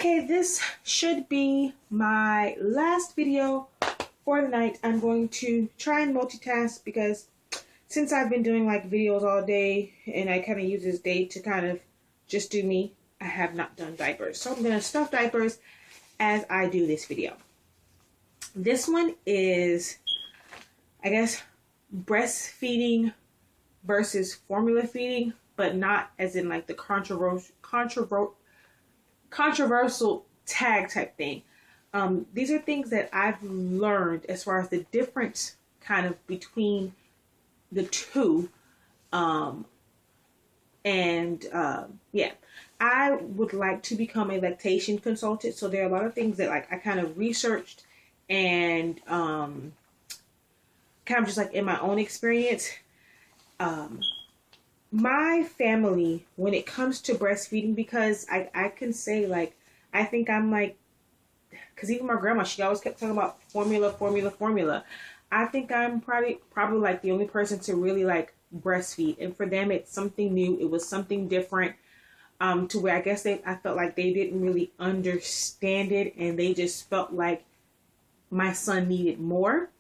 Okay, this should be my last video for the night. I'm going to try and multitask because since I've been doing like videos all day and I kind of use this day to kind of just do me, I have not done diapers. So I'm going to stuff diapers as I do this video. This one is, I guess, breastfeeding versus formula feeding, but not as in like the controversial tag type thing. These are things that I've learned as far as the difference kind of between the two. Yeah, I would like to become a lactation consultant. So there are a lot of things that like I kind of researched and kind of just like in my own experience. My family, when it comes to breastfeeding, because I can say like, I think I'm like, because even my grandma, she always kept talking about formula. I think I'm probably like the only person to really like breastfeed. And for them, it's something new. It was something different, to where I guess I felt like they didn't really understand it. And they just felt like my son needed more.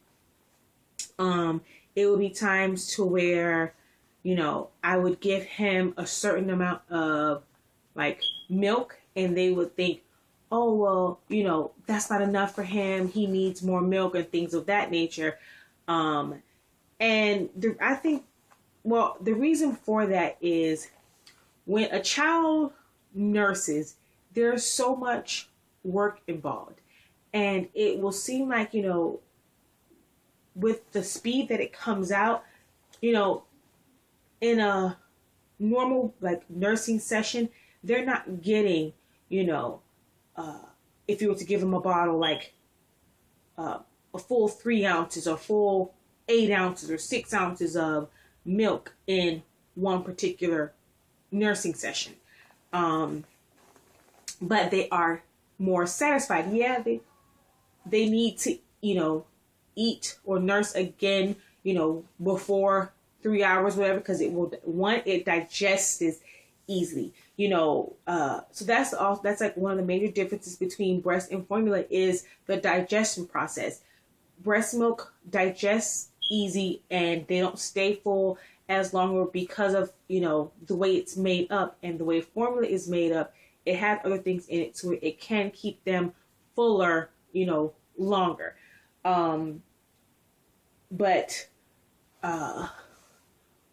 It would be times to where, you know, I would give him a certain amount of like milk and they would think, oh, well, you know, that's not enough for him. He needs more milk and things of that nature. I think, well, the reason for that is when a child nurses, there's so much work involved. And it will seem like, you know, with the speed that it comes out, you know, in a normal like nursing session, they're not getting, you know, if you were to give them a bottle like a full 3 ounces or full 8 ounces or 6 ounces of milk in one particular nursing session. But they are more satisfied. Yeah, they need to, you know, eat or nurse again, you know, before 3 hours, whatever, because it digests easily, you know. So that's like one of the major differences between breast and formula is the digestion process. Breast milk digests easy and they don't stay full as long because of, you know, the way it's made up, and the way formula is made up, it has other things in it so it can keep them fuller, you know, longer.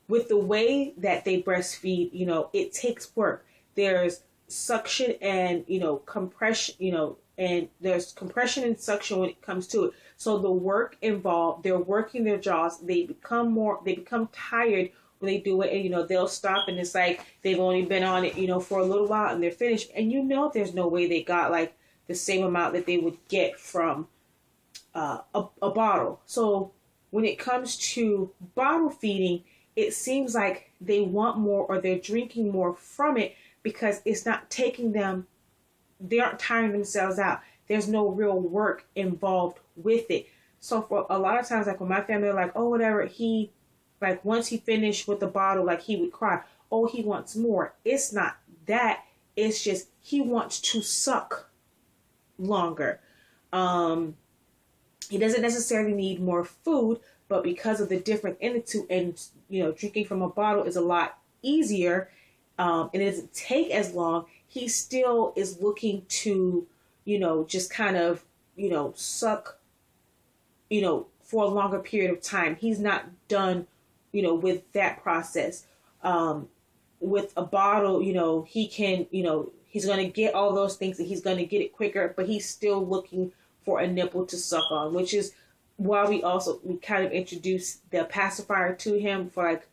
With the way that they breastfeed, you know, it takes work. There's suction and, you know, compression, you know, and there's compression and suction when it comes to it. So the work involved, they're working their jaws. They become tired when they do it, and, you know, they'll stop and it's like they've only been on it, you know, for a little while and they're finished. And you know, there's no way they got like the same amount that they would get from a bottle. So when it comes to bottle feeding, it seems like they want more or they're drinking more from it because it's not taking them, they aren't tiring themselves out. There's no real work involved with it. So for a lot of times, like when my family are like, oh, whatever, like once he finished with the bottle, like he would cry, oh, he wants more. It's not that. It's just he wants to suck longer. He doesn't necessarily need more food, but because of the different in the two, and, you know, drinking from a bottle is a lot easier, and it doesn't take as long, he still is looking to, you know, just kind of, you know, suck, you know, for a longer period of time. He's not done, you know, with that process. With a bottle, you know, he can, you know, he's going to get all those things and he's going to get it quicker, but he's still looking for a nipple to suck on, which is why we kind of introduced the pacifier to him for like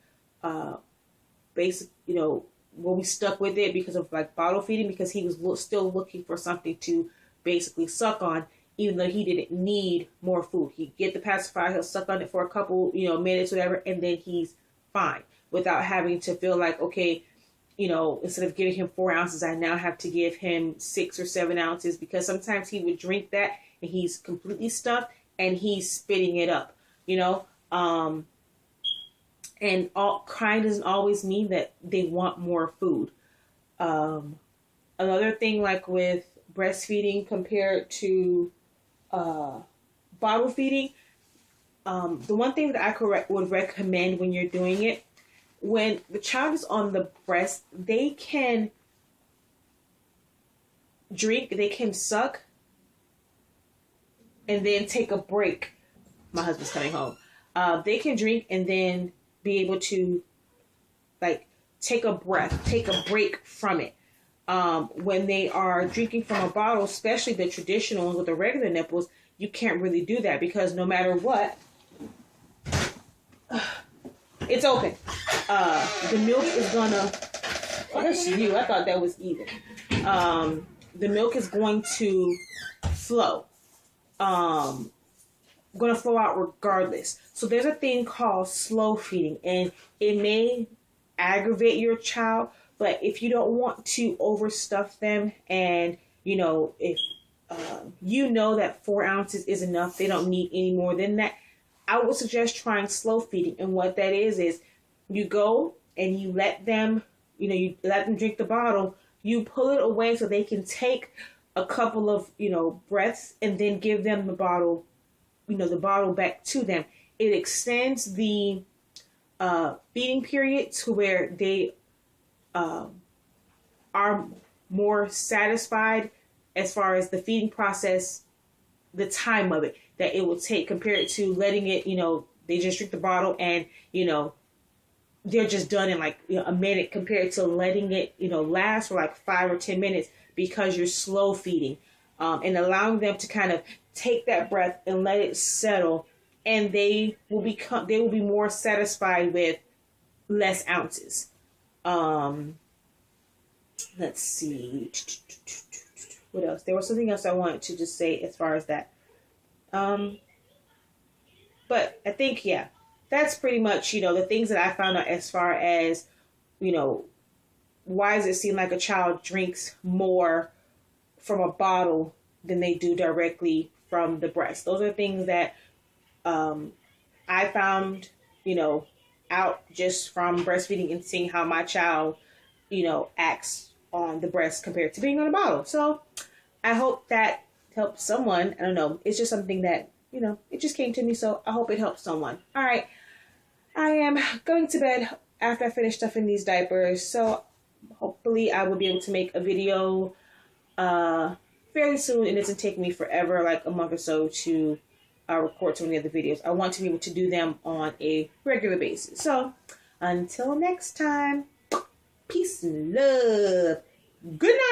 basic, you know, when we stuck with it because of like bottle feeding, because he was still looking for something to basically suck on, even though he didn't need more food. He'd get the pacifier, he'll suck on it for a couple, you know, minutes, whatever, and then he's fine without having to feel like, okay, you know, instead of giving him 4 ounces, I now have to give him 6 or 7 ounces, because sometimes he would drink that and he's completely stuffed and he's spitting it up, you know. And crying doesn't always mean that they want more food. Another thing, like with breastfeeding compared to bottle feeding. The one thing that I would recommend when you're doing it, when the child is on the breast, they can drink, they can suck, and then take a break. My husband's coming home. They can drink and then be able to like take a break from it. When they are drinking from a bottle, especially the traditional ones with the regular nipples, you can't really do that because no matter what, it's open. The milk is gonna. Oh, that's you. I thought that was even. The milk is going to flow. Going to flow out regardless. So there's a thing called slow feeding, and it may aggravate your child, but if you don't want to overstuff them, and if that 4 ounces is enough, they don't need any more than that, I would suggest trying slow feeding. And what that is you go and you let them, you let them drink the bottle, you pull it away so they can take a couple of, breaths, and then give them the bottle, the bottle back to them. It extends the feeding period to where they are more satisfied as far as the feeding process, the time of it that it will take compared to letting it, they just drink the bottle and, they're just done in like a minute compared to letting it, last for like 5 or 10 minutes because you're slow feeding and allowing them to kind of take that breath and let it settle, and they will be more satisfied with less ounces. Let's see. What else? There was something else I wanted to just say as far as that. But I think, yeah, that's pretty much, the things that I found out as far as, why does it seem like a child drinks more from a bottle than they do directly from the breast. Those are things that I found, out just from breastfeeding and seeing how my child, acts on the breast compared to being on a bottle. So I hope that helps someone. I don't know. It's just something that, it just came to me. So I hope it helps someone. All right. I am going to bed after I finish stuffing these diapers. So hopefully I will be able to make a video fairly soon. It doesn't take me forever, like a month or so, to record so many other videos. I want to be able to do them on a regular basis. So until next time, peace and love. Good night.